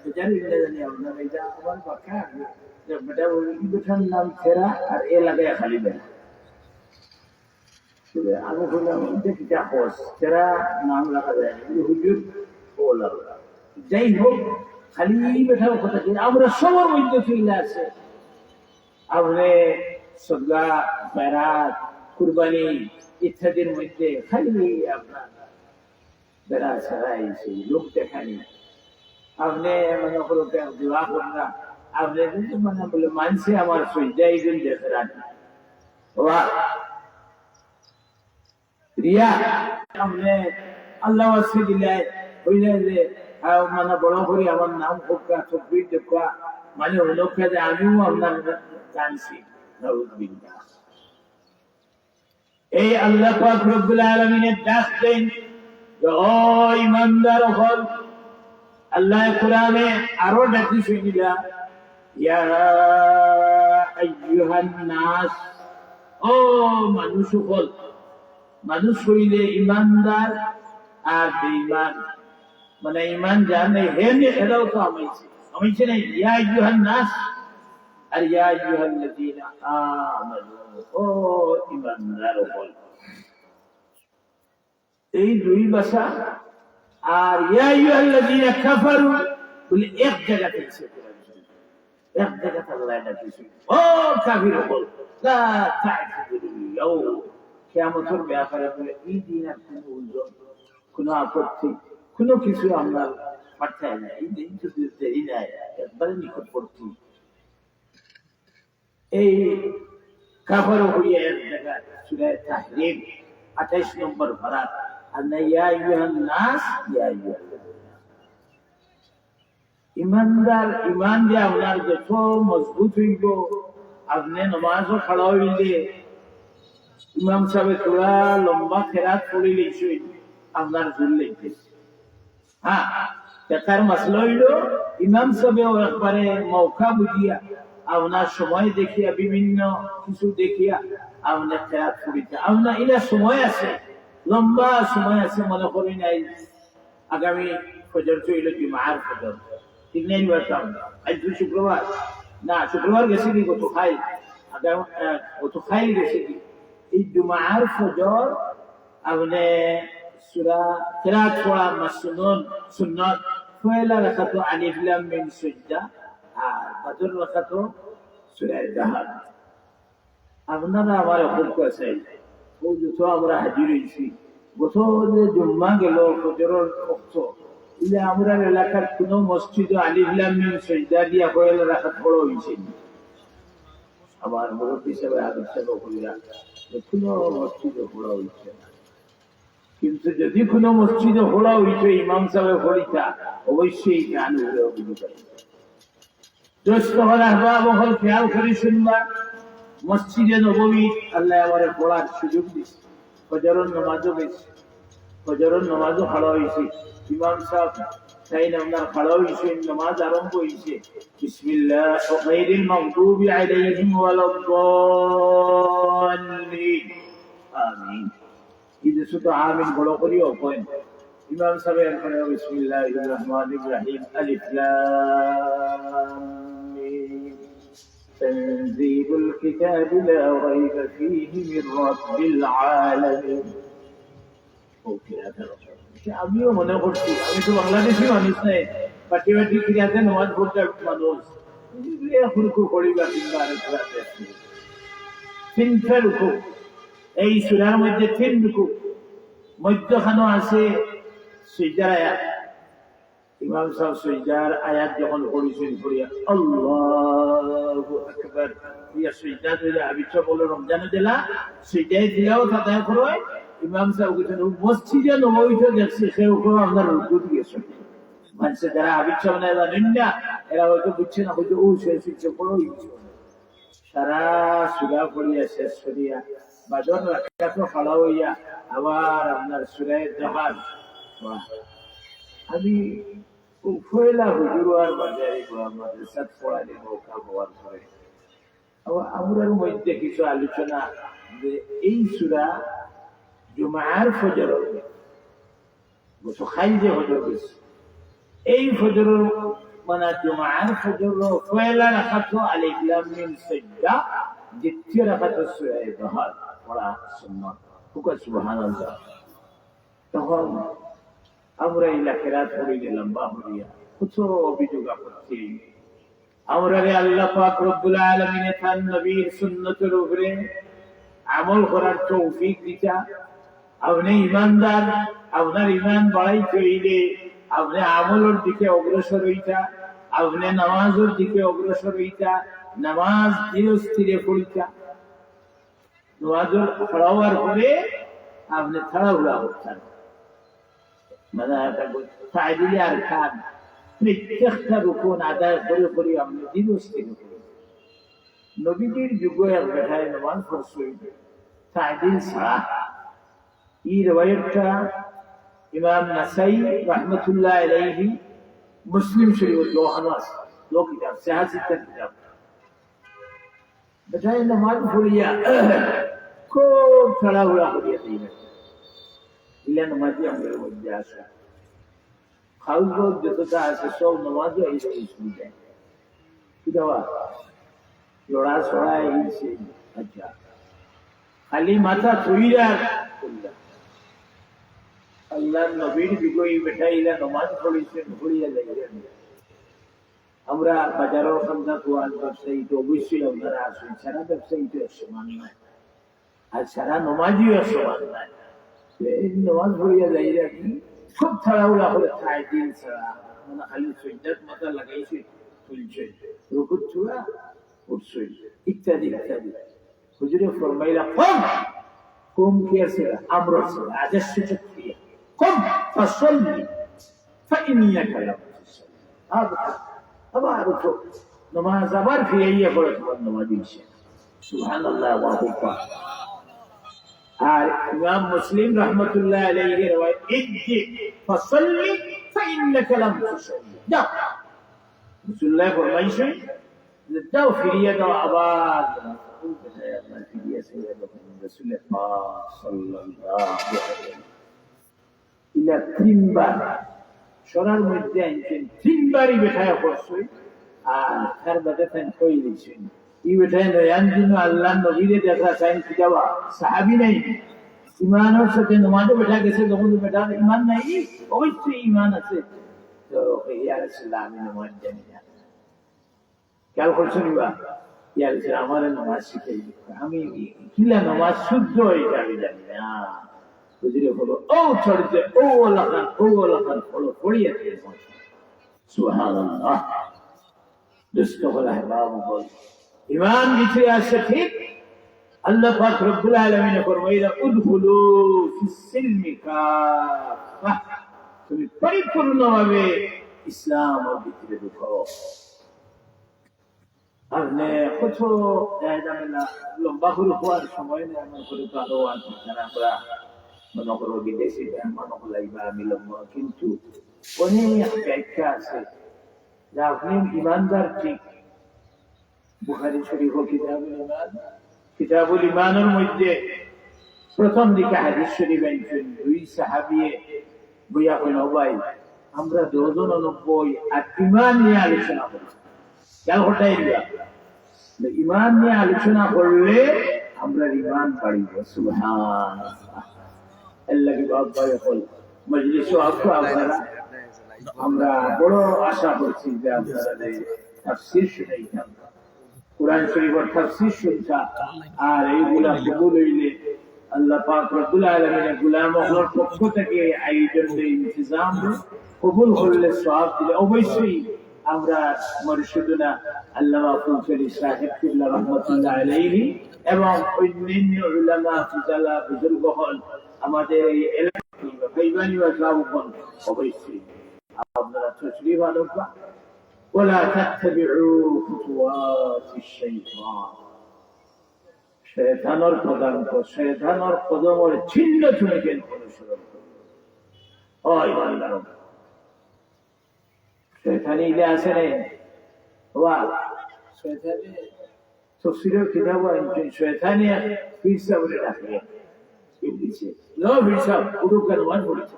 বেচারি জানি আপনার এটা আমার পাখা বেটা বেটার নাম ফেরা আর এ লাগায় খালি বেড়া আমি বললাম এটা হস ফেরা নাম রাখা যায় হুজুর ও লাগা যাই হোক খালি বেটার কথা কি আমরা সবার মধ্যে চলে আছে আপনি সদগা বেড়াত কুরবানি ইত্যাদির মধ্যে খালি আপনার বেড়া ছাড়া সেই লোক দেখানি আপনি মানে কোনো বিবাহ করনা আপনি কিন্তু মানে বলে মানছে আমার সজ্জাই দিন দেখে রাখি রিয়া আপনি আল্লাহ আসে দিলে হইলে যে মানে বড় করে আমার নাম হোকা চব্বিশ দেখা মানে লোককে যে আমিও আপনার জানছি এই আল্লাহ পাক রব্বুল আলামিনের ডাক দেন ও ইমানদার হল আল্লাহ কোরআনে আরো ডাকি শুনিলা ইয়া আইয়ুহান নাস ও মানুষ হল মানুষ হইলে ইমানদার আর বেঈমান মানে ইমান জানে হেনে এরাও তো আমিছে না ইয়া আইয়ুহান নাস আর ইয়া আইয়ুহাল্লাযীনা আমানু ও ইমানদার হল এই দুই ভাষা আর ইয়া আইয়ুহাল্লাযীনা কাফারু বলে এক জায়গাতে এসে এক জায়গাতে আল্লাহ ডাকছে ও কাফির হল লা তা'বুদুল ইয়াওম কিয়ামতের ব্যাপারে বলে এই দিন আর কোনো উল্টো কোনো আপত্তি কোনো কিছু আমরা পাঠাই না এই দিন তো দেরি নাই একবারে নিকটবর্তী এই কাফার হইয়া এক জায়গায় সূরা তাহরিম 28 নম্বর পারা আন্না ইয়া আইয়ুহান নাস ইয়া আইয়ুহাল্লাযীনা ইমানদার ইমান যে আপনার যত মজবুত হইব আপনি নামাজও খাড়া হইলে ইমাম সাহেব তোরা লম্বা খেরাত পড়িলে আপনার জোর লাগতেছে হ্যাঁ তার মাসলা হইল ইমাম সাহেব একবারে মৌকা বুঝিয়া আপনার সময় দেখিয়া বিভিন্ন কিছু দেখিয়া আপনার খেরাত পড়িতে আপনার এটা সময় আছে লম্বা সময় আছে মনে করি নাই আগামী ফজর চইল জুমার ফজর ঠিক নাই বাতাম আজ শুক্রবার না শুক্রবার গেছে কি কত খাই আগামী কত খাই গেছে কি এই জুমার ফজর আপনি সূরা কিরাত পড়া মাসনুন সুন্নাত পয়লা রাকাত আলিফ লাম মিম সাজদা আর ফজর রাকাত সূরা দাহার আপনারা আমার হুকুম আছে ও যত আমরা হাজির হইছি গত যে জুম্মা গেল ফজরের ওয়াক্ত ইলে আমরা এলাকার কোনো মসজিদে আলিফ লাম মিম সাজদা দিয়া পয়লা রাকাত পড়া হইছে আমার মুরব্বী হিসেবে আদর্শ কইরা কোনো মসজিদে পড়া হইছে না কিন্তু যদি কোনো মসজিদে পড়া হইছে ইমাম সাহেব পড়িতা অবশ্যই গান উড়ে উঠবে দোস্ত হল আহবাব হল খেয়াল করে শুনবা মসজিদে নববী আল্লাহ আমারে পড়ার সুযোগ দিছে ফজরের নামাজও গেছে ফজরের নামাজও পড়া হইছে ইমাম সাহেব তাই আপনার পড়া হইছে নামাজ আরম্ভ হইছে বিসমিল্লাহ গায়রিল মাগদুবি আলাইহিম ওয়ালাদ-দাল্লিন আমিন ইদে শুধু আমিন বড় করিও কইন ইমাম সাহেব এরপরে বিসমিল্লাহির রহমানির রহিম আলিফ লাম মিম তানজিলুল কিতাবি লা রাইবা ফীহি মির রাব্বিল আলামিন ওকে আমিও মনে করছি আমি তো বাংলাদেশি মানুষ নাই পাটি পাটি ফিরে নামাজ পড়তে মানুষ হুরকু করিবা কিংবা তিনটা রুকু এই সূরার মধ্যে তিন রুকু মধ্যখানে আছে সিজদার আয়াত ইমাম সাহেব সিজদার আয়াত যখন পড়িছেন পড়িয়া আল্লাহু আকবার ইয়া সিজদা দিলে আবিচ্ছা বলে রমজানে দিলা সিজদায় দিলাও তাতে করে ইমাম সাহেব কিছু মসজিদে নববীতে দেখছে সেও করে আপনার রুকু দিয়েছে মানুষে যারা আবিচ্ছা বানায় জানেন না এরা হয়তো বুঝছে না হয়তো ও শেষ পড়ো সারা সূরা পড়িয়া শেষ করিয়া বাদর রাকাত খাড়া হইয়া আবার আপনার সূরা দাহার আমি পয়লা হুজুর আর বাজারে মাদ্রাসাত পড়ালে মৌকা হওয়ার পরে আমরার মধ্যে কিছু আলোচনা যে এই সূরা জুমার ফজর গত খাই যে হজর গেছে এই ফজরের মানে জুমার ফজর পয়লা রাকাত আলিফ লাম মিম সাজদা, দ্বিতীয় রাকাত সূরা দুহা পড়া সুন্নাত। সুবহানাল্লাহ। তখন আমরা এই লাখেরাত পড়ে গেলাম বাহুরিয়া, কত অভিযোগ করছি আমরা রে আল্লাহ পাক রব্বুল আলামিন তার নবীর সুন্নতের উপরে আমল করার তৌফিক দিতা। আপনি ইমানদার, আপনার ইমান বাড়াইতে হইলে আপনি আমলের দিকে অগ্রসর হইতা, আপনি নামাজের দিকে অগ্রসর হইতা, নামাজ ধীরে স্থিরে পড়িতা। নামাজের পড়াবার পরে আপনি তাড়াহুড়া করতেন, মানে তাইদিলে আর খান প্রত্যেকটা রুকুন আদায় করে করে আপনি ধীরে স্থিরে পড়েন। নবীজির যুগে এক বেটায় নামাজ পড়ছে তাইদিল ছাড়া। এই রিওয়ায়াতটা ইমাম নাসাই রাহমাতুল্লাহ আলাইহি মুসলিম শরীফের দো কিতাব সিহাসিতের কিতাব। বেটায় নামাজ পড়িয়া খুব তাড়াহুড়া করিয়া দিলেন। ইলা নামাজি আমাদের মধ্যে আসা খাউজ যতটা আছে সব নামাজও এই শুরু যায়। কি দেওয়া জোড়া ছড়া এই সেই। আচ্ছা, খালি মাথা তুইরা আল্লাহ নবীর বিগই বেটাইলা নামাজ পড়িছেন, পড়িয়া যাইলেন। আমরা বাজারের সন্ধ্যা কোয়াল ব্যবসায়ী তো অবশ্যই আপনারা আসুন, সারা ব্যবসায়ী তো সমান নয়, আর সারা নমাজিও সমান নয়। এই নামাজ পড়িয়া যাইরা কি খুব তাড়াহুড়া করে খায় দিন ছাড়া, মানে খালি সৈন্যাত মাথা লাগাইছে, তুলছে, রুকুত ছুড়া উঠছে, ইত্যাদি ইত্যাদি। হুজুরে ফরমাইলা কম কম কি আছে আমর আছে আদেশ সূচক ক্রিয়া। কম ফাসাল্লি ফাইন্নাকা লাম তুসাল্লি। আবার উঠো, নামাজ আবার ফিরাইয়া পড়ো, তোমার নামাজ ইনশা। সুবহানাল্লাহ, আল্লাহু আকবার। আর ইমাম মুসলিম রাহমাতুল্লাহ আলাইহি রওয়ায়াত, ইজি ফাসাল্লি ফাইন্নাকা লাম তুসাল্লি। যাও, রাসূলুল্লাহ ফরমাইছেন যে যাও ফিরিয়ে দাও আবার। তিনবার সরার মধ্যে আনছেন, তিনবারই বেঠায় করছে। আর তার বাদে কই দিচ্ছেন ই বেঠায় নয়ান দিন আল্লাহ নবীরে দেখা চাইন কি যাওয়া সাহাবি নাই, ইমানের সাথে নমাজও বেঠা গেছে। যখন বেটা ইমান নাই, অবশ্যই ইমান আছে। তো আমি নমাজ জানি না, খেয়াল করছেন বা আমার নামাজ শিখাই, আমি কিলা নামাজ শুদ্ধ এটা আমি জানি না। বুঝলে হলো ও ছড়িতে ও লাখান ফলো পড়িয়ে সুবহানাল্লাহ। দুষ্ট হলা বাবু বল ইমান ভিতরে আসে ঠিক। আল্লাহ পাক রব্বুল আলামিন ফরমাইলা উদখুলু ফিস সিলমি কাফা, তুমি পরিপূর্ণভাবে ইসলামের ভিতরে ঢুকো। আপনি কত ঝামেলা লম্বা করে হওয়ার সময় নেই, আমার করে তো আরো আছে যারা আমরা মনে করো বিদেশি মনে করলাইবা আমি লম্বা, কিন্তু অনেক ব্যাখ্যা আছে যা আপনি ইমানদার ঠিক। বুখারী শরীফ কিতাবুল ইমানের মধ্যে প্রথম দিকে হাদিস শরীফ আনছেন, দুই সাহাবিয়ে বইয়া কইল ভাই আমরা 290 আর ইমান নিয়ে আলোচনা করি। ইমান নিয়ে আলোচনা করলে আমরা ইমান পারিব। সুবহানাল্লাহ, আল্লাহ কি বাবা বল মজলিস আপনারা আমরা বড় আশা করছি যে আপনারা তাফসীর শুনাইতাম, কোরআন শরীফের তাফসীর শুনতা। আর এইগুলা কবুল হইলে আল্লাহ পাক রব্বুল আলামিনের গোলামদের পক্ষ থেকে আয়োজনের ইন্তজাম কবুল করলে সওয়াব দিলে অবশ্যই আমরা মুর্শিদুনা আল্লামা ফুলচুরি সাহেব কিবলা রাহমাতুল্লাহ আলাইহি এবং অন্যান্য উলামা ফুজালা বুজুর্গগণ আমাদের এই এলাকায় ভাইবানি ওয়াসাবগণ অবশ্যই আপনারা তশরিফ আনবা। ওয়ালা তাত্তাবিউ খুতুওয়াতিশ শাইতান, শয়তানের কদমের চিহ্ন তুমি কেন অনুসরণ করবে? ওই বান্দারা শয়তানি ইলে আছে নাই ওয়া শয়তানি তফসিরের কিতাব আনছেন, শয়তানি ফিরসা বলে ডাকে ইবলিসে লো ফিরসা উড়ুকার ওয়ান বলেছে।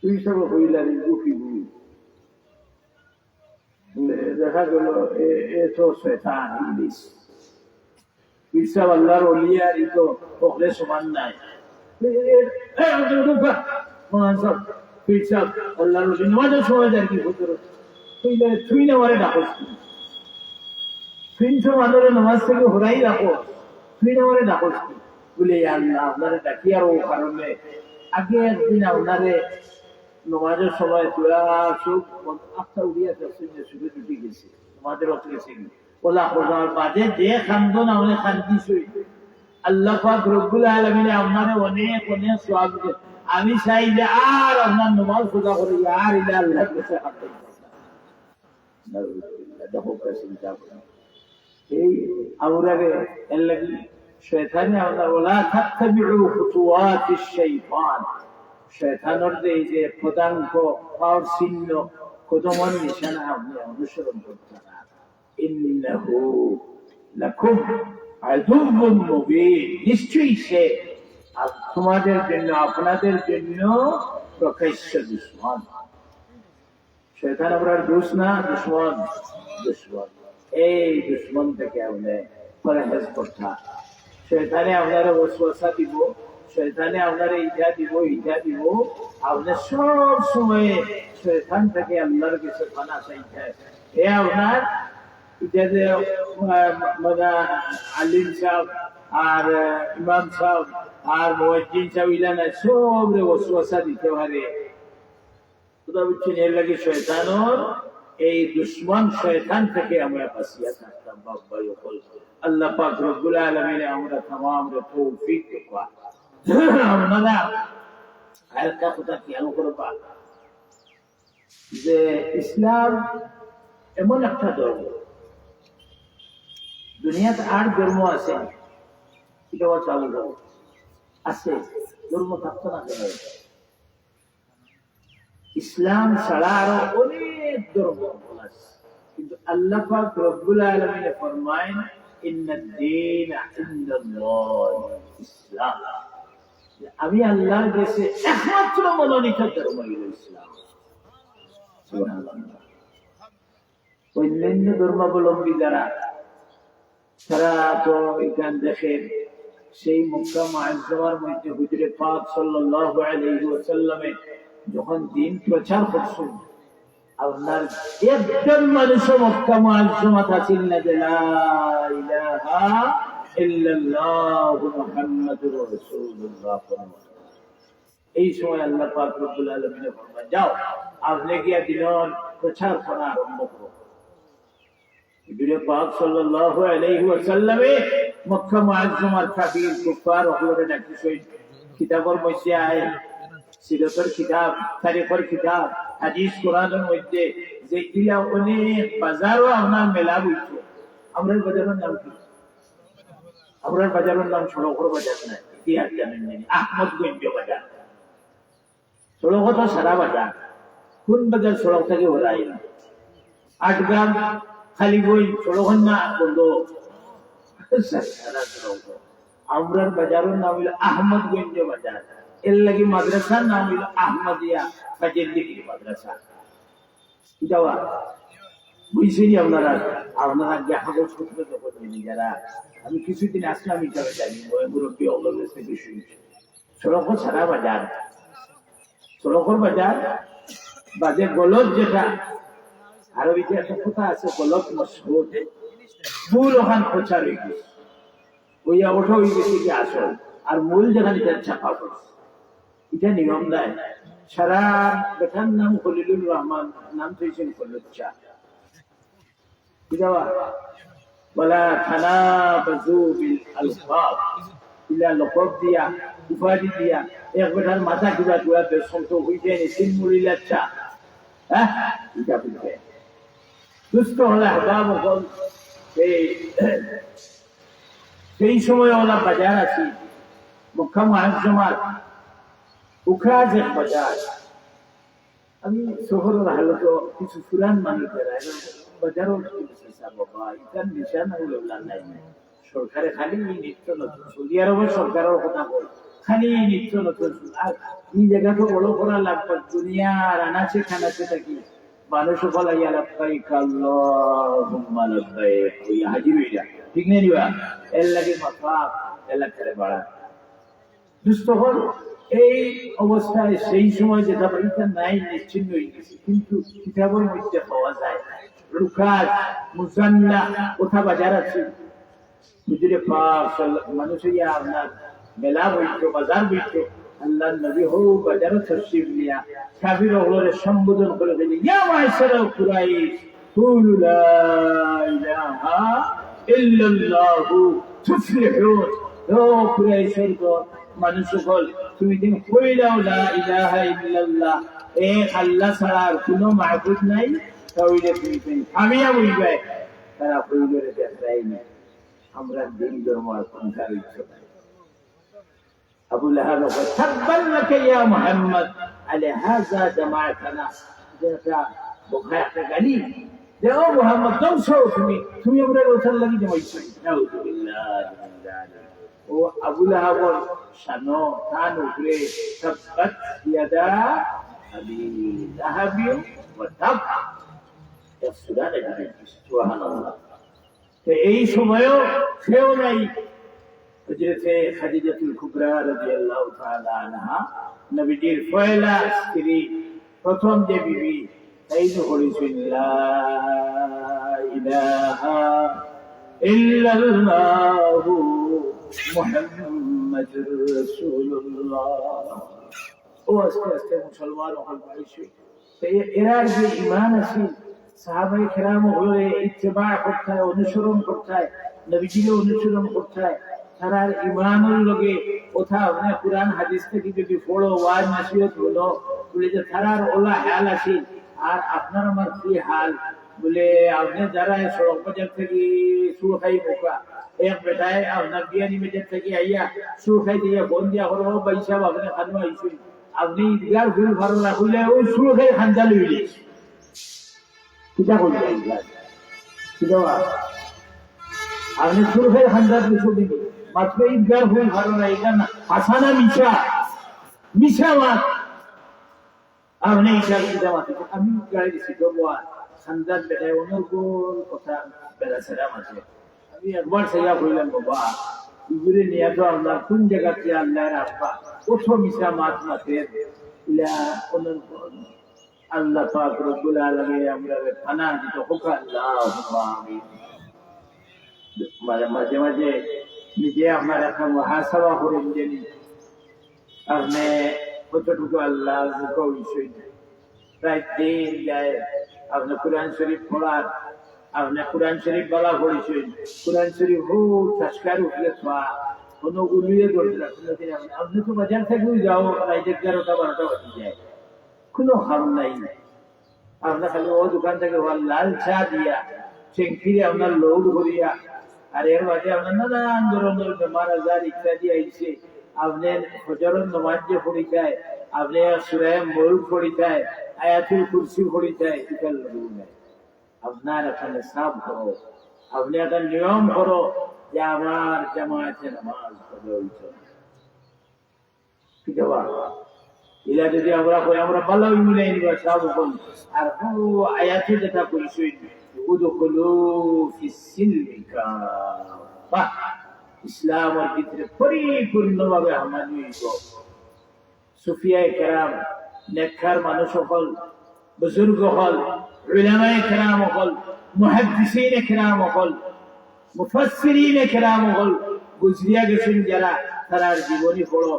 তুই সব হইলারি উঠি দেখা গেল এ তো শয়তান ইবলিস পিসাব আল্লাহর ওলিয়ার ই তো ওখলে সমান নাই পিসাব আল্লাহর ওলি নামাজের সময় যায় কি হুজুর তুই না মারে ডাকস তিনশো মানুষের নামাজ থেকে হরাই রাখো তুই না মারে ডাকস বলে আল্লাহ আপনারে ডাকি আর ও কারণে আগে একদিন আপনারে নমাজের সময় তোরা সুখ আটটা উড়িয়া যাচ্ছে সুখে ছুটি গেছে তোমাদের অত গেছে ওলা ওলার বাদে যে খান্দন আমাদের খান্তি শুই আল্লাহ পাক রব্বুল আলামিন আপনারে অনেক অনেক সওয়াব দিবে আমি চাই যে আর আপনার নমাজ খোদা করে আর ইলা আল্লাহর কাছে হাত দেখো চিন্তা করেন এই আউরারে এর লাগি শয়তানে আমরা ওলা তাত্তাবিউ খুতুওয়াতিশ শাইতান শয়তানের যে পদাঙ্ক পাওয়ার চিহ্ন কদমন নিশানা আপনি অনুসরণ করতে না ইন্নাহু লাকুম আদুউম মুবিন নিশ্চয়ই সে তোমাদের জন্য আপনাদের জন্য প্রকাশ্য দুশমন শয়তান আপনার দোষ না দুশমন দুশমন এই দুশমন থেকে আপনি পরহেজ করতে শয়তানে আপনার ওয়াসওয়াসা দিব শয়তানে আপনারে ইটা দিব আপনার সব সময় শয়তান থেকে আল্লাহর কাছে পানা চাইতে এ আপনার এটা যে মানে আলিম সাহেব আর ইমাম সাহেব আর মুয়াজ্জিন সাহেব ইলানা সব রে ওয়াসওয়াসা দিতে পারে খোদা বুঝছেন এর লাগে শয়তানের এই দুশমন শয়তান থেকে আমরা বাঁচিয়ে থাকতাম বাবা ইকল আল্লাহ পাক রব্বুল আলামিন আমরা तमाम রে তৌফিক দেওয়া আপনারা আরেকটা কথা খেয়াল করবা যে ইসলাম এমন একটা ধর্ম দুনিয়াতে আর ধর্ম আছে এটা চালু আছে ধর্ম থাকতো না কেন ইসলাম ছাড়া আরো অনেক ধর্ম আছে কিন্তু আল্লাহ পাক রব্বুল আলামিন ফরমায়েন ইন্নাদ দীন ইনদাল্লাহ ইসলাম আমি আল্লাহর কাছে একমাত্র মনোনীত ধর্ম হল ইসলাম সুবহানাল্লাহ অন্যান্য ধর্মাবলম্বী যারা তারা তো এখান দেখেন সেই মক্কা মুআজ্জামার মধ্যে হুজুরে পাক সাল্লাল্লাহু আলাইহি ওয়াসাল্লামে যখন দিন প্রচার করছেন আপনার একজন মানুষ মক্কা মুআজ্জামাত আছেন না যে লা ইলাহা ইল্লাল্লাহু মুহাম্মাদুর রাসূলুল্লাহ এই সময় আল্লাহ পাক রব্বুল আলামিন ফরমান যাও আপনি গিয়ে দিনের প্রচার করা আরম্ভ করো হুজুরে পাক সাল্লাল্লাহু আলাইহি ওয়াসাল্লামে মক্কা মুআজ্জামার কাফির কুফার ওগুলোরে ডাকতেছেন কিতাবের মধ্যে আয় সিরাতের কিতাব তারিখের কিতাব হাদিস কোরআনের মধ্যে যে ইলা অনেক বাজারও আপনার মেলা হইছে আমরা বাজারের নাম কি আমরা বাজারের নাম সড়কের বাজার না ইতিহাস জানেন না আহমদগঞ্জ বাজার সড়ক তো সারা বাজার কোন বাজার সড়ক থেকে হলাই আটগ্রাম খালিগঞ্জ সড়ক না বন্ধ আমরা বাজারের নাম হইল আহমদগঞ্জ বাজার এর লাগি মাদ্রাসার নাম হইল আহমদিয়া ফাজিলদিকি মাদ্রাসা যাওয়া বুঝছেন আপনারা আপনারা কাগজ পত্র যখন যারা আমি কিছুদিন আসলাম হিসাবে জানি মুরব্বী অবলম্বন থেকে শুনছি সড়ক সারা বাজার সড়কের বাজার বাজে গলত যেটা আরবিতে একটা কথা আছে গলত মশহুর মূল ওখান প্রচার হয়ে গেছে ওই ওঠা হয়ে গেছে কি আসল আর মূল যেখানে এটা ছাপা পড়ছে এটা নিয়ম দেয় সারা বেটার নাম খলিলুর রহমান নাম থইছেন খলিলুচ্চা বলা থানা বাজু বিল আলফাব ইলা লকব দিয়া উপাধি দিয়া এক বেটার মাথা কিবা কিবা বেসন্ত হয়ে যায় নিশ্চিন মুড়িলাচ্ছা হ্যাঁ এটা বলবে দুষ্ট হলে হবাব হল সেই সময় ওলা বাজার আছে মক্কা মুআজ্জামার উখরাজ এক বাজার আমি শহরের হালত কিছু পুরান মানুষেরা বাজারও বাবা ইটার নিশানা নাই সরকারে খালি নিত্য নতুন সৌদি আরবের সরকারের কথা বল খালি নিত্য নতুন আর এই জায়গা তো বড় করা লাগবে দুনিয়ার আনাচে খানাচে থাকি মানুষ বলাই লাব্বাইক আল্লাহুম্মা লাব্বাইক ওই হাজির হইয়া ঠিক নেই নিবা এর লাগে মাথা এলাকারে বাড়া দুষ্ট হল এই অবস্থায় সেই সময় যেটা বলতে নাই নিশ্চিন্ন হয়ে গেছে কিন্তু কিতাবের মধ্যে পাওয়া যায় রুকাজ মুজান্না কোথা বাজার আছে হুজুরে পাক মানুষের আপনার মেলা বইতো বাজার বইতো আল্লাহ নবী হো বাজারে তশরিফ নিয়া কাফির ওগুলোরে সম্বোধন করে দিলেন ইয়া মাশারা কুরাইশ কুলু লা ইলাহা ইল্লাল্লাহু তুফলিহুন ও কুরাইশের গো মানুষ সকল তুমি দিন কইলাও লা ইলাহা ইল্লাল্লাহ এক আল্লাহ ছাড়া আর কোনো মাবুদ নাই তাহলে তুমি কামিয়াব হইবে তারা কইলরে দেখাই না আমরা দিন ধর্ম আর সংসার ইচ্ছা আবু লাহাব তাব্বান লাকা ইয়া মুহাম্মদ আলা হাযা জামাআতানা যেটা বখায়া গালি দেও মুহাম্মদ দমসো তুমি আমরা ওঠার লাগি জমাইছো নাউযুবিল্লাহি মিন যালিক ও আবু লাহাব শানো তান উপরে তাব্বাত ইয়াদা আবি লাহাব ওয়া তাব সুরা নাজিল সুবহানাল্লাহ এই সময়ও সেও নাই হযরতে খাদিজাতুল কুবরা রাদিয়াল্লাহু তাআলা আনহা নবীজির পয়লা স্ত্রী প্রথম যে বিবি তাই তো বলেছেন লা ইলাহা ইল্লাল্লাহু মুহাম্মাদুর রাসূলুল্লাহ ও আস্তে আস্তে মুসলমান হয়েছে এরা যে ঈমান আছে সাহাবায়ে কেরাম হলে ইত্তেবা করতে হয় অনুসরণ করতে হয় নবীজিকে অনুসরণ করতে হয় তারা ঈমানের লগে কথা মানে কুরআন হাদিস থেকে যদি পড়ো ওয়াজ নসিহত হলো বলে যে তারার ওলা হাল আছে আর আপনার আমার কি হাল বলে আপনি যারা সড়ক বাজার থেকে সুর খাই বোকা এক বেটায় আপনার বিয়ানি মেজার থেকে আইয়া সুর খাই দিয়ে ফোন দিয়া করবো বাইসাব আপনি খানো আইসুন আপনি ঈদগার ফুল ভালো না হইলে ওই সুর খাই খান্দা লইলে কিতা করবে কিতা আপনি সুর খাই খান্দার কিছু দিবে মাত্র ঈদগার ফুল ভালো না এটা না হাসানা মিশা মিশা মাত আপনি ঈদগার কিতা মাত আমি গাড়ি দিছি দেবো খান্দার বেটায় অনুকূল কথা বেড়া ছেড়া মাঝে আমি একবার সেয়া বললাম বাবা ইগুরে নিয়ে তো আপনার কোন জায়গাতে আল্লাহ রাখবা কত মিশা মাত মাতে ইলা অনুকূল আল্লাহ পাক রব্বুল আলামিন আমরা পানা দিতে হোক আল্লাহুম্মা আমিন মাঝে মাঝে নিজে আমার একটা মুহাসাবা করে জানি আপনি কতটুকু আল্লাহ বিষয় প্রায় দিন যায় আপনি কোরআন শরীফ পড়ার আপনি কোরআন শরীফ বলা পড়েছেন কোরআন শরীফ হো সংস্কার উঠলে ছোয়া কোনো গুলিয়ে ধরতে না কোনোদিন আপনি তো বাজার থেকেও যাও রাত 11টা 12টা বাজে যায় কোনো হাম নাই আপনার খালি ও দোকান থেকে লাল চা দিয়া চেঙ্কিরে আপনার লোড করিয়া আর এর মাঝে আপনার নানান ধরনের বেমার আজার ইত্যাদি আইছে আপনি ফজরের নামাজ যে পড়িতায় আপনি সূরা মুলক পড়িতায় আয়াতুল কুরসি পড়িতায় এটা লোড নাই আপনার এখানে সাফ করো আপনি একটা নিয়ম করো যে আমার জামাতে নামাজ পড়ে হইতো কি জবাব ইলা যদি আমরা ভালো মিলাই নিবা সব কোন আর ও আয়াতে যেটা কইছে উদখুলু ফিস সিলমি কাফা ইসলামের ভিতরে পরিপূর্ণভাবে হামানি হইব সুফিয়ায়ে কেরাম নেককার মানুষ সকল বুজুর্গ হল উলামায়ে কেরাম হল মুহাদ্দিসিনে কেরাম হল মুফাসসিরিনে কেরাম হল গুজরিয়া গেছেন যারা তার জীবনী পড়ো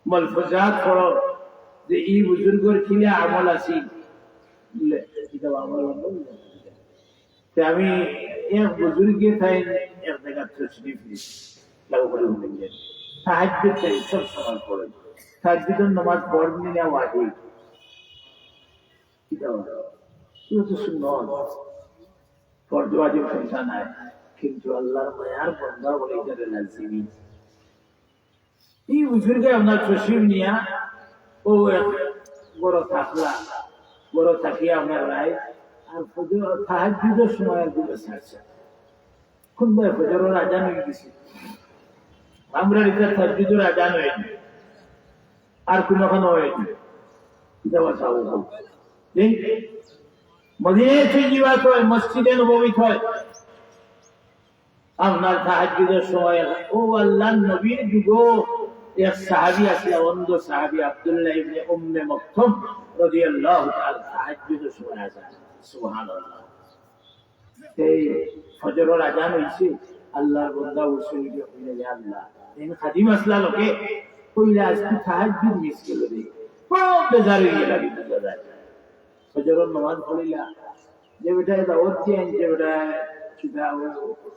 মলফুজাত পড়ো যে এই বুজুর্গর কিলা আমল আছে এটা আমল আমি এক বুজুর্গে তাই এক জায়গা তশরিফ নিয়েছি লাগু করে বললেন তাহাজ্জুদ তাই সব সময় পড়ে তাহাজ্জুদের নামাজ পড়নি না ওয়াজিব এটা তো সুন্নত ফরজ ওয়াজিব কোনটা নাই কিন্তু আল্লাহর মায়ার বান্দা বলে এটা লাজিমি এই বুজুর্গে আপনার তশরিফ নিয়া ও বড় থাকলা বড় থাকিয়া আপনার রায় আর ফজর তাহাজ্জুদের সময় আর দিবে ছাড়ছে কোন ভাই ফজরের আজান হয়ে গেছে আমরা এটা তাহাজ্জুদের আজান হয়নি আর কোনখানে হয়নি যাওয়া চাও মদিনায় তৈরিবাত হয়, মসজিদে নববী হয়। আপনার তাহাজ্জুদের সময় ও আল্লাহর নবীর যুগও এক সাহাবী আছে, অন্ধ সাহাবী আব্দুল্লাহ ইবনে উম্মে মাকতুম রাদিয়াল্লাহু তাআলা তাহাজ্জুদের সময় আজান, সুবহানাল্লাহ। এই ফজরের আজান হইছে, আল্লাহর বান্দা উঠে গিয়ে আল্লাহ এই খাদিম আসলা লোকে কইলা আজকে তাহাজ্জুদ মিস করে দেই, খুব বেজার হয়ে লাগি দাদা। ফজরের নামাজ পড়িলা যে বেটা দাওয়াত দিয়ে আনছে, বেটা সেটা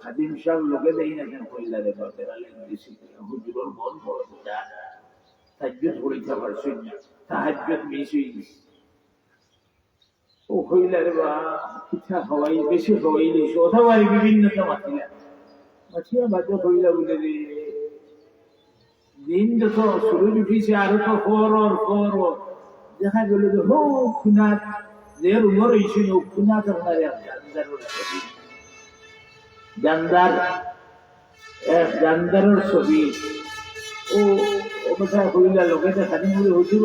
খাদিম সাহেব লোকে দেই না কেন কইলা রে বাপের আলেন দিছি হুজুরের মন বড় যা তাহাজ্জুদ পড়িতে পারছেন না, তাহাজ্জুদ মিস হয়ে গেছে। ও কইলা রে বা পিঠা খাওয়াই বেশি খাওয়াই দিয়েছে, অথবা বিভিন্নতা মাতিলা মাছিয়া বাজে কইলা বলে রে দিন যত সূর্য উঠিছে আরো তো ফর দেখা গেল যে হো খুনাত যে রুমর হইছে ও খুনাত আপনার জানদারের ছবি ও কথা কইলা লোকে খালি বলে হুজুর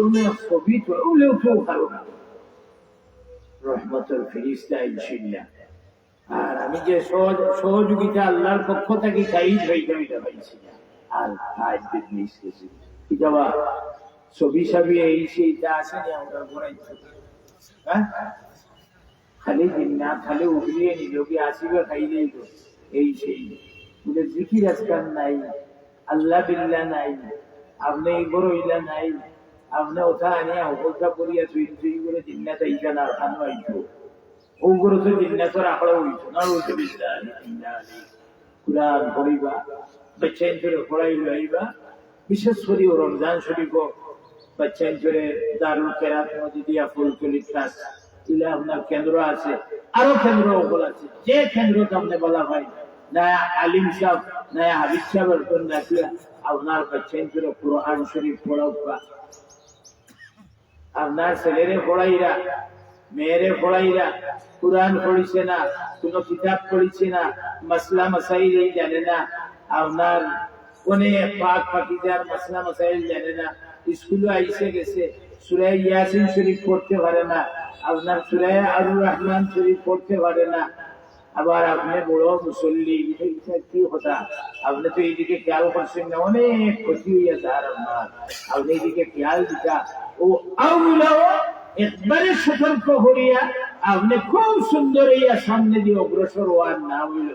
ছবি তো ওলেও তো কারো না রহমতুল ফেরেশতা ইনশাআল্লাহ। আর আমি যে সহযোগিতা আল্লাহর পক্ষ থেকে গাইড হইতে পাইছি আর তাহাজ্জুদ মিস গেছি কি যাওয়া ছবি ছবি এই সেইটা আসেনি আমরা ঘুরাইছি, হ্যাঁ খালি জিন্না খালি উগলিয়ে নিযোগে আসিবে খাইলেই তো এই সেই বলে জিকির আজকাল নাই, আল্লাহ বিল্লাহ নাই, আপনি বড় ইলা নাই, আপনি ওঠা আনে অবস্থা করিয়া চুই করে জিন্নাত আইকা না খানো আইতো ও করে তো জিন্নাতর আঁকড়া হইতো না হইতো বিল্লাহ কুরআন পড়িবা বাচ্চা ধরে পড়াই লইবা। বিশেষ করে রমজান শরীফ বাচ্চা ধরে দারুল কেরাত মসজিদিয়া ফুলতলি ক্লাস ইলা আপনার কেন্দ্র আছে, আরো কেন্দ্র ওগুলো আছে। যে কেন্দ্র আপনি বলা হয় না আলিম সাহেব না হাবিব সাহেবের জন্য আপনার বাচ্চা ধরে কোরআন শরীফ পড়াবা, আপনার ছেলেরে পড়াইরা মেয়েরে পড়াইরা কোরআন পড়িছে না, কোন কিতাব পড়িছে না, মাসলা মাসাইল জানে না, আপনার কোনে পাক পাকিজার মাসলা মাসাইল জানে না, স্কুলে আইসে গেছে সূরা ইয়াসিন শরীফ পড়তে পারে না, আপনার সূরা আর রহমান শরীফ পড়তে পারে না। আবার আপনি বড় মুসল্লি, কি কথা আপনি তো এইদিকে খেয়াল করছেন না, অনেক ক্ষতি হইয়া যার আপনার, আপনি এইদিকে খেয়াল দিতা ও আউলাও একবারে সতর্ক করিয়া আপনি খুব সুন্দর হইয়া সামনে দিয়ে অগ্রসর হওয়ার নাম হইল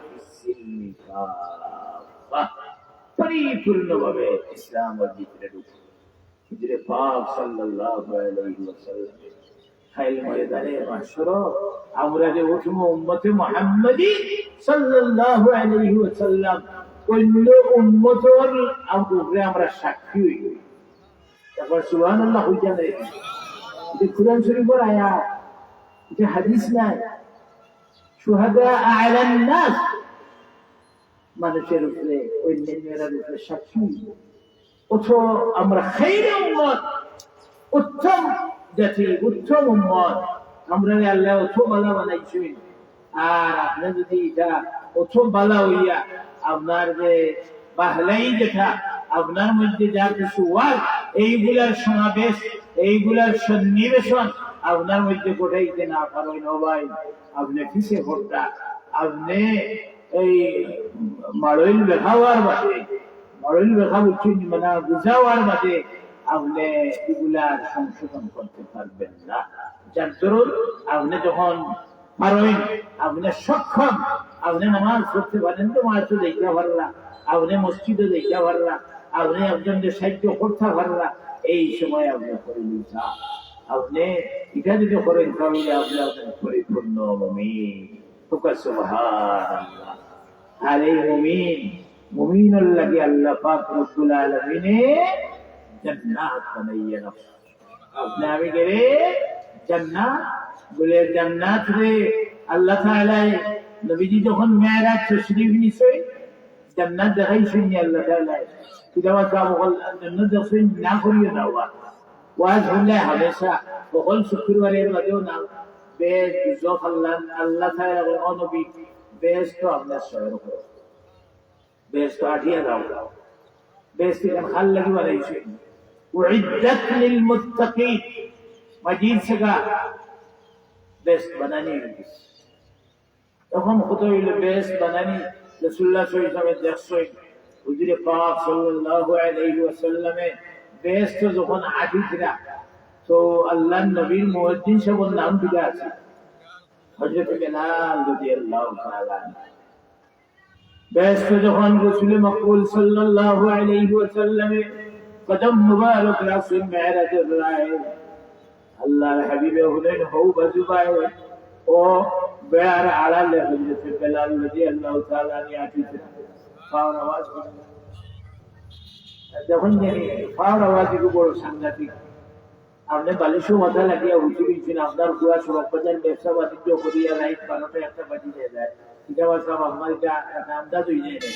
পরিপূর্ণ ভাবে ইসলাম ও ভিতরে ঢুকে হুজুরে পাক সাল্লাল্লাহু আলাইহি ওয়াসাল্লাম খাইল ময়দানে মাশরা আমরা যে উঠবো উম্মতে মুহাম্মাদি সাল্লাল্লাহু আলাইহি ওয়াসাল্লাম কোন উম্মতর উপরে আমরা সাক্ষী হই। তারপর সুবহানাল্লাহ হইয়া যায়, এটা কুরআন শরীফের আয়াত, এটা হাদিস নাই। শুহাদা আলান নাস মানুষের উপরে অন্যান্যের উপরে সাক্ষী, অথবা আমরা খাইরে উম্মত উত্তম জাতি উত্তম উম্মত আমরা আল্লাহ অথম বালা বানাইছেন। আর আপনি যদি এটা অথম বালা হইয়া আপনার যে বাহলাই যেটা আপনার মধ্যে যার কিছু ওয়াজ এইগুলার সমাবেশ এইগুলার সন্নিবেশন আপনার মধ্যে ঘটাইতে না পারেন ভাই, আপনি কিসে ভোটটা আপনি এই মাড়ইল বেখাওয়ার বাদে মাড়ইল বেখা উঠছেন মানে বুঝাওয়ার বাদে আপনি এগুলা সংশোধন করতে পারবেন না। যার দরুন আপনি যখন পারেন আপনি সক্ষম, আপনি নামাজ পড়তে পারেন তো মাঝে দেখতে পারলা, আপনি মসজিদে দেখতে পারলা, আপনি একজনকে সাহায্য করতে পারলা, এই সময় আপনি করে নিতা আপনি এটা যদি করেন তাহলে আপনি আপনার পরিপূর্ণ মুমিন। সুবহানাল্লাহ। আর এই মুমিনের লাগে আল্লাহ পাক রব্বুল আলামিনে জান্নাত বানাইয়া রাখে। আপনি আমি গেলে জান্নাত বলে জান্নাত রে আল্লাহ তাআলা নবীজি যখন মেরাজ তশরীফ নিছে জান্নাত দেখাইছেন আল্লাহ তাআলা কিদাওয়া কাবল জান্নাত দেখছেন না করিয়ে দাওয়া ওয়াজ হলে হামেশা বকল শুক্রবারের বাদেও না বেশ জোখ আল্লাহ তাআলা ও নবী বেশ তো আপনার সহায় করো, বেশ তো আঠিয়া দাও বেহেশত কান খাল লাগি বানাইছে উইদ্দাত লিল মুত্তাকিন মাজিদ সেগা বেহেশত বানানি তখন কত হইল বেহেশত বানানি রাসূলুল্লাহ সাল্লাল্লাহু আলাইহি ওয়াসাল্লাম দেখছই হুজুরে পাক সাল্লাল্লাহু আলাইহি ওয়াসাল্লামে বেহেশত যখন আদিতরা তো আল্লাহর নবীর মুয়াজ্জিন সবার নাম দিতে আছে হযরত বেলাল রাদিয়াল্লাহু তাআলা বেহেশত যখন রাসূল মাকবুল সাল্লাল্লাহু আলাইহি ওয়াসাল্লামে কদম মুবারক রাসূল মেরাজের রায় আল্লাহর হাবিবে হলেন হৌ বাজুবায় ও বেয়ার আড়ালে হযরত বেলাল রাদিয়াল্লাহু তাআলা নিয়ে আসিতেন পাওয়ার আওয়াজ যখন জানি পাওয়ার আওয়াজ বড় সাংঘাতিক আপনি বালিশও মাথা লাগিয়া উঠে দিয়েছেন আপনার পুরা সড়ক বাজার ব্যবসা বাণিজ্য করিয়া রাইট 12টা একটা বাজি দিয়ে যায় এটা সব আপনার এটা আন্দাজ হয়ে যায় না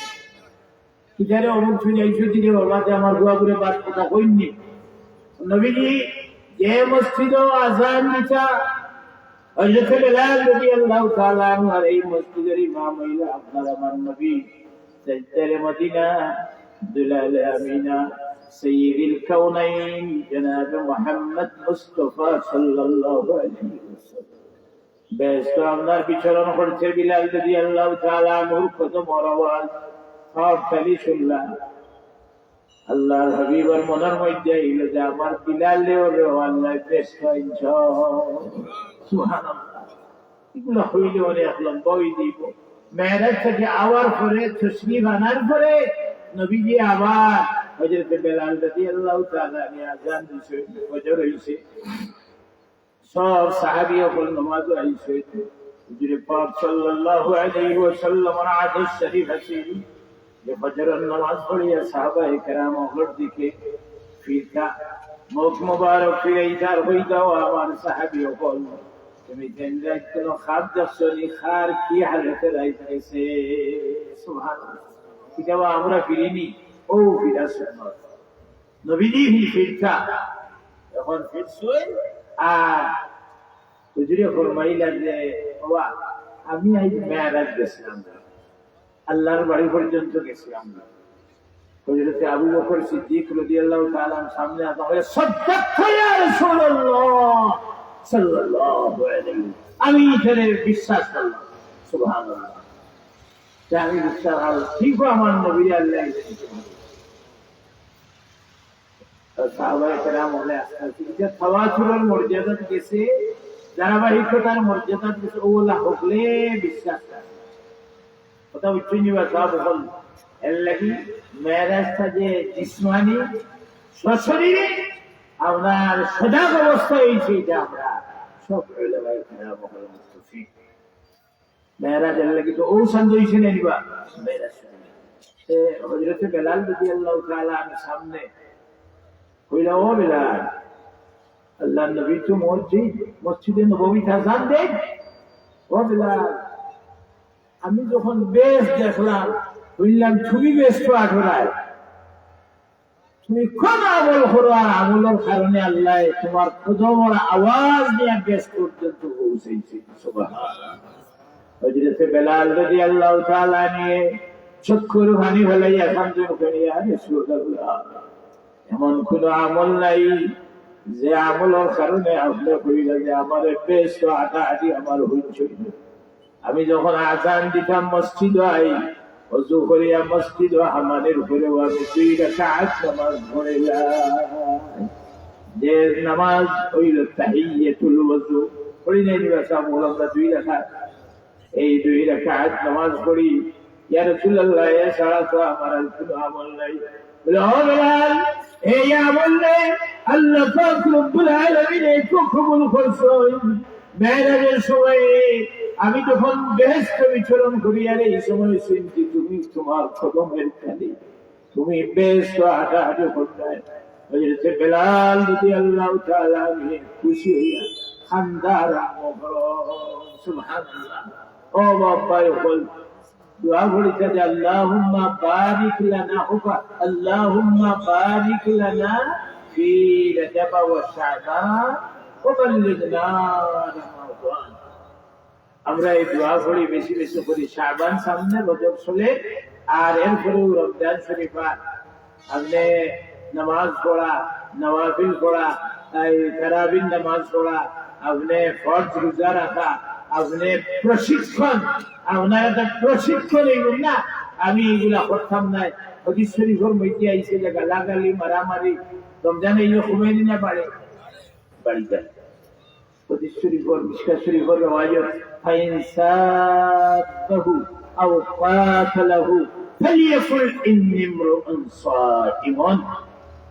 কিটারে অমুক শুনে এইসব দিকে বাবাতে আমার গুয়া করে বাদ কথা কইনি নবীজি যে মসজিদ আজান দিতা হযরত বেলাল রাদিয়াল্লাহু তাআলা আর এই মসজিদের ইমাম হইলা আপনার আমার নবী সাইয়্যিদে মদিনা দুলাল আমিনা سيد الكونين جناب محمد مصطفى صلى الله عليه وسلم বেহেশত আপনার বিচরণ করছে বিলাল রাদিয়াল্লাহু তাআলা আনহুর কদম আওয়াজ সব খালি শুনলাম আল্লাহর হাবিবের মনের মধ্যে এল যে আমার বিলালেও আল্লাহ বেহেশত সুবহানাল্লাহ এগুলো হইলে অনেক লম্বা হয়ে দিব মেরাজ থেকে আওয়ার পরে তশরিফ আনার পরে নবীজি আবার হযরত বেলাল রাদিয়াল্লাহু তাআলা নিয়ে আযান দিছে ফজর হইছে সব সাহাবী সকল নামাজ আইছে হুজুর পাক সাল্লাল্লাহু আলাইহি ওয়াসাল্লামের আদেশ শরীফ আছে যে ফজরের নামাজ পড়িয়া সাহাবায়ে কেরাম ওর দিকে ফিরকা মুখ মুবারক ফিরাইতার হই দাও আমার সাহাবী সকল তুমি জানলে কোন খাদ্য সরি খার কি হালতে রাইছে সুবহানাল্লাহ এটা আমরা ফিরিনি ও ফিরা সুন্নাত নবীজি ফিরতা এখন ফিরছই আর হুজুরে ফরমাইলেন যে বাবা আমি আজ মেরাজ গেছিলাম আল্লাহর বাড়ি পর্যন্ত গেছিলাম হযরত আবু বকর সিদ্দিক রাদিয়াল্লাহু তাআলা সামনে আসা হয়ে সাদাক্তা ইয়া রাসূলুল্লাহ সাল্লাল্লাহু আলাইহি আমি এখানে বিশ্বাস করলাম সুবহানাল্লাহ আমি বিশ্বাস হল ঠিক আমার নবী আল্লাহ সাহাবায়ে কেরাম বলে আসছে যে তাওয়াতুরের মর্যাদা গেছে ধারাবাহিকতার মর্যাদা গেছে ওলা হকলে বিশ্বাস করে কথা বুঝছেন বা সব হল এর লাগি মেরাজটা যে জিসমানি সশরীরে আপনার সজাগ অবস্থা হয়েছে যে আমরা সব ওলামায়ে কেরাম বলে মুস্তাফিদ মেরাজের লাগি তো ও সন্দেহ নিবা মেরাজ হযরত বেলাল রাদিয়াল্লাহু তাআলা সামনে কইলা ও বেলাল আল্লাহর নবী তো মসজিদে নববীতে আযান দেন ও বেলাল আমি যখন বেশ দেখলাম বললাম তুমি বেশ তো আঠরায় তুমি কোন আমল করো আর আমলের কারণে আল্লাহ তোমার কদমের আওয়াজ নিয়ে বেশ পর্যন্ত পৌঁছেছে সুবহানাল্লাহ হযরত বেলাল রাদিয়াল্লাহু তাআলা নিয়ে চক্ষুর পানি ফেলাইয়া কান্দন করিয়া রাসূলুল্লাহ এমন কোন আমল নাই যে আমলের কারণে আপনি কইলেন যে আমার বেশ তো আদি আমার হইছে আমি যখন আযান দিতাম মসজিদে আই ওযু করিয়া মসজিদে আমাদের উপরে আমি 2 রাকাত নামাজ পড়িলাম যে নামাজ হইল তাহিয়াতুল ওযু পড়িলে দিবাসা মোলামা 2 রাকাত এই 2 রাকাত নামাজ পড়ি ইয়া রাসূলুল্লাহ এ সারা তো আমার কোনো আমল নাই বলে ও বেলাল এই আমল নেই আল্লাহ পাক রব্বুল আলামিন একটু কবুল করছেন মেরাজের সময় আমি যখন বেহেশত বিচরণ করি আর এই সময় শুনছি তুমি তোমার কদমের কাছে তুমি বেহেশত হাঁটাহাঁটি করতে হযরত বেলাল রাদিয়াল্লাহু তাআলা খুশি হইয়া খান্দার সুবহানাল্লাহ ও বাবা বল দোয়া করিতে যে আল্লাহুম্মা বারিক লানা হুকা আল্লাহুম্মা বারিক লানা ফি রজব ওয়া শাবান ওয়া বাল্লিগনা রমাদান আমরা এই দোয়া করি বেশি বেশি করি শাবান সামনে রজব চলে আর এরপরে রমজান শরীফ আপনি নামাজ পড়া, নওয়াফিল পড়া, তারাবির নামাজ পড়া, আপনি ফরজ রোজা রাখা, আপনি প্রশিক্ষণ, আপনার একটা প্রশিক্ষণ এগুলো না। আমি এগুলা করতাম না। হাদিস শরীফের মধ্যে আইছে যে গালাগালি মারামারি রমজানে এই কমে দিনা পারে বাড়িতে। হাদিস শরীফের মিশকাত শরীফের রওয়ায়াত ফাইন সাবাহু আও কাতালাহু ফালিয়াকুল ইন্নী ইমরুউন সাইমুন।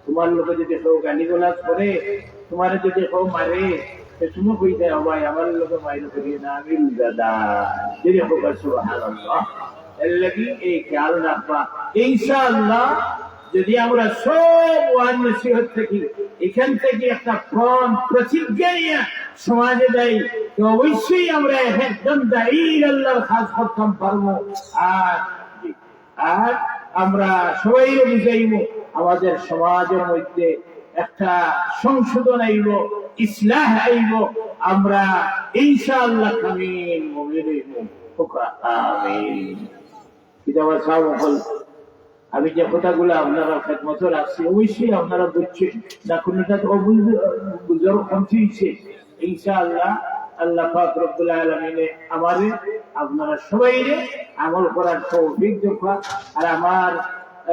তোমার লোকে যদি কেউ গালিগালাজ করে, তোমার যদি কেউ মারে, তুমি কই যায় ভাই আমার লোকে মাইর করিয়ে না, আমি রোজাদার। যদি হোক সুবহানাল্লাহ। এর লাগি এই খেয়াল রাখবা। ইনশাআল্লাহ যদি আমরা সব ওয়াজ নসিহত থেকে এখান থেকে একটা প্রতিজ্ঞা নিয়ে সমাজে যাই, তো অবশ্যই আমরা একদম দাঁড়িয়ে আল্লাহর কাজ করতাম পারবো। আর আমরা সবাই বুঝাইব আমাদের সমাজের মধ্যে একটা সংশোধন আইব, ইসলাহ আইব। আমরা ইনশাআল্লাহ কামিল মুমিন হইব। আমিন। কিতাবা সাহেব বল, আমি যে কথাগুলো আপনারা খেদমতে রাখছি অবশ্যই আপনারা বুঝছেন না, কোনটা বুঝার কমতি হয়েছে। ইনশাআল্লাহ আল্লাহ পাক রব্বুল আলামিন আমাদের আপনারা সবাই আমল করার তৌফিক দেন। আর আমার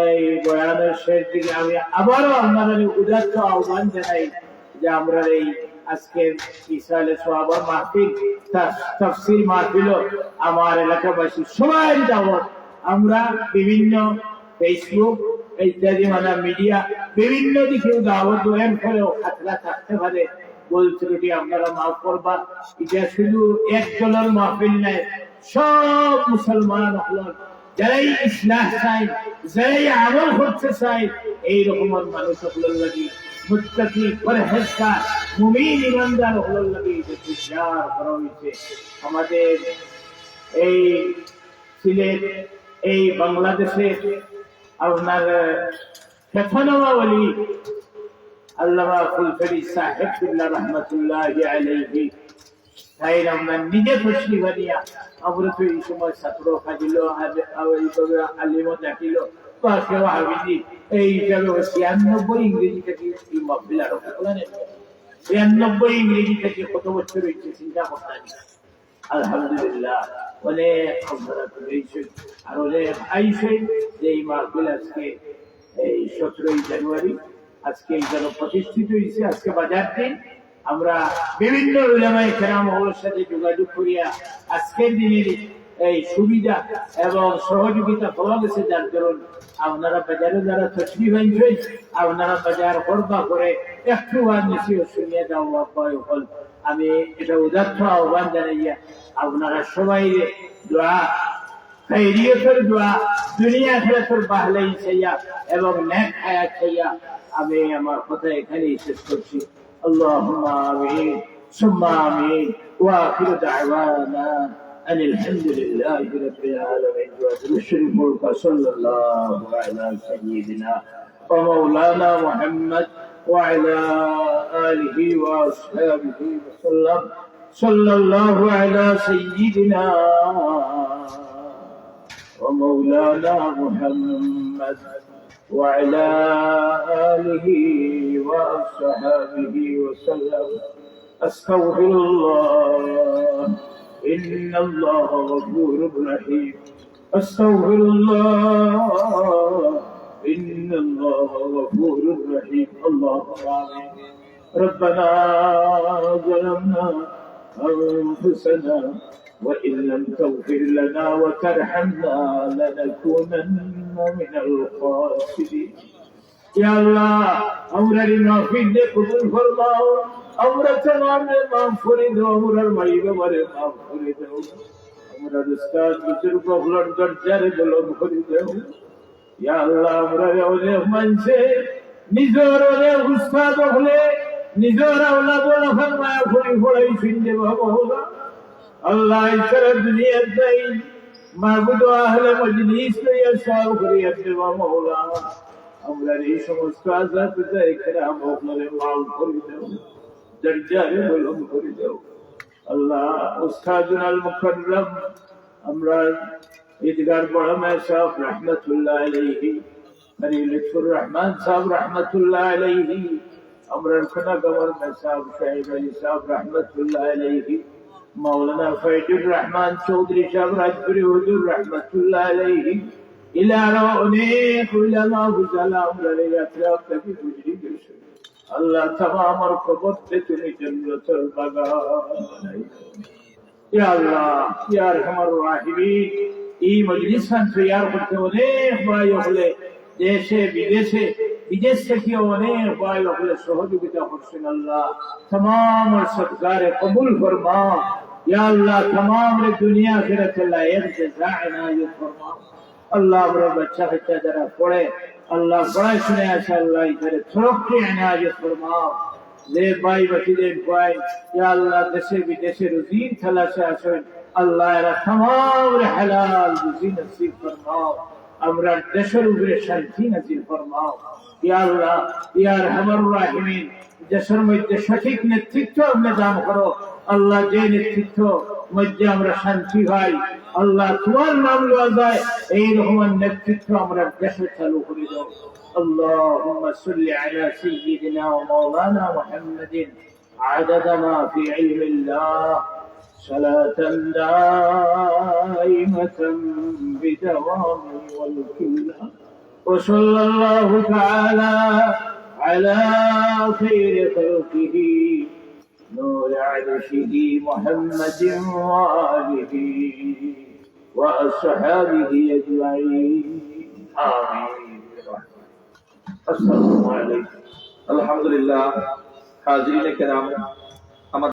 এই বয়ানের শেষ দিকে আমি আবারও আপনাদের উদাত্ত আহ্বান জানাই যে আমরা এই আজকের ইসরায়েলের সোহাবার মাহফিল, তাফসীর মাহফিল আমার এলাকাবাসী সবাই দাওয়াত। আমরা বিভিন্ন ফেসবুক ইত্যাদি মানে মিডিয়া বিভিন্ন দিকে দাওয়াত দেন করেও খাতরা থাকতে পারে, বল ত্রুটি আপনারা মাফ করবা। এটা শুধু এক দলের মাহফিল নাই, সব মুসলমান হলেন যারাই ইসলাহ চাই, যারাই আমল করতে চাই, এইরকম মানুষ হলেন লাগি মুত্তাকি পরহেজগার মুমিন ইমানদার হলেন লাগি তৈয়ার করা হয়েছে। আমাদের এই সিলেট, এই বাংলাদেশের আপনার খ্যাতনামা ওলি আল্লামা ফুলফেরি সাহেব রহমতুল্লাহি আলাইহি তাই আমরা নিজে তশরিফ আনিয়া আমরা তো এই সময় ছাত্র খাজিল এইভাবে আলিমও ডাকিল বা কেউ হাবিজি এইভাবে 96 ইংরেজি থেকে এই মাহফিল আরো করলেন। 96 ইংরেজি থেকে কত বছর হয়েছে চিন্তা করতেন। আলহামদুলিল্লাহ অনেক আপনারা পেয়েছেন আর অনেক আইসেন যে এই মাহফিল আজকে এই 17 জানুয়ারি আজকে এই যেন প্রতিষ্ঠিত হয়েছে। আজকে বাজার দিন আমরা বিভিন্ন উলামায়ে কেরামের সাথে যোগাযোগ করিয়া আজকের দিনের এই সুবিধা এবং সহযোগিতা পাওয়া গেছে। যার কারণ আপনারা বাজারে যারা তশরিফ আনছেন, আপনারা বাজার করবা করে একটু নসিহত শুনিয়ে দেওয়া হল। আমি এটা উদাত্ত আহ্বান জানাইয়া আপনারা সবাই দোয়া খাইরিয়তের দোয়া, দুনিয়া আখিরাতের বাহলাই চাইয়া এবং নেক হায়াত চাইয়া আমি আমার কথা এখানেই শেষ করছি। আল্লাহুম্মা আমিন সুম্মা আমিন ওয়া আখিরু দাওয়ানা আনিল হামদুলিল্লাহি রাব্বিল আলামিন ওয়া সাল্লাল্লাহু সাল্লাল্লাহু আলা সাইয়্যিদিনা ওয়া মাওলানা মুহাম্মদ ওয়া আলা আলিহি ওয়া আসহাবিহি ওয়া সাল্লাম সাল্লাল্লাহু আলা সাইয়্যিদিনা ومولانا محمد وعلى آله وصحبه وسلم. أستغفر الله إن الله غفور رحيم. أستغفر الله إن الله غفور رحيم. اللهم آمين. ربنا ظلمنا أنفسنا وإن لم تغفر لنا وترحمنا لنكونن من الخاسرين. يا الله أمرنا المغفر قبول فرماओ, أمر تمام माफ़ दो, أمर मईब मरे माफ़ दो, أमर उस्ताद बुजुर्ग ब्लड दर्जर बुलंद कर दो. या अल्लाह अमर ओने मन से निजोर ओने उस्ताद होले निजोर औलाद ओने फरमाया फुरी फुराई सिंदे बाबा अल्लाह इस दुनिया में माबूद आहले मजलिस में या शाह करियत में मौला আমরা এই সমস্ত আযাবকে ইকরাম করে মাফ করে দাও, দরজারে বুলন্দ করে দাও. আল্লাহ উস্তাদুল আল মুকাররম আমরা ঈদগার বড় মেশাফ রহমাতুল্লাহ আলাইহি हरी लुत्फुर रहमान साहब रहमतुल्लाह अलैहि, अमरन खुदा गवर्नर साहब शाहिद अली साहब रहमतुल्लाह अलैहि, मौलाना फैजुर रहमान चौधरी साहब राजपुरी हुजूर रहमतुल्लाह अलैहि, इलारा अनेक उलमा हुजाला उमरे यात्रा कभी गुजरी गई। अल्लाह तमाम और कबर से तुम्हें जन्नतुल बगान बनाई। या अल्लाह या रहमान राहिमीन, ई मजलिस तैयार करते अनेक भाई হলে দেশে বিদেশে বিদেশ থেকে অনেক ভাই হলে সহযোগিতা করছেন। আল্লাহ तमाम সদকারে কবুল ফরমা। या अल्लाह तमाम रे दुनिया आखिरत अल्लाह एक जज़ा इनायत फरमा। अल्लाह रे बच्चा बच्चा जरा पढ़े, अल्लाह पढ़ाई सुने अच्छा अल्लाह इधर तरक्की इनायत फरमा। ले भाई बचीदे भाई या अल्लाह देशे विदेशे रुज़ी तलाशे आছেন, अल्लाह এরা तमाम रे हलाल रुज़ी नसीब फरमाओ। আমরা দেশের উপরে শান্তি নাযিল ফরমাও। ইয়া আল্লাহ ইয়া আরহামার রাহিমিন, দেশের মধ্যে সঠিক নেতৃত্ব আপনি দান করো। আল্লাহ যে নেতৃত্ব মধ্যে আমরা শান্তি পাই, আল্লাহ তোমার নাম লওয়া যায় এইরকম নেতৃত্ব আমরা দেশে চালু করে দাও। اللهم صل على سيدنا ومولانا محمد عدد ما في علم الله صلاة دائمة بدوام والكلة. وصلى الله تعالى على خير خلقه نور عرشه محمد وآله وأصحابه أجمعين آمين. السلام عليكم. अल्हम्दुलिल्लाह। हाज़रीन किराम,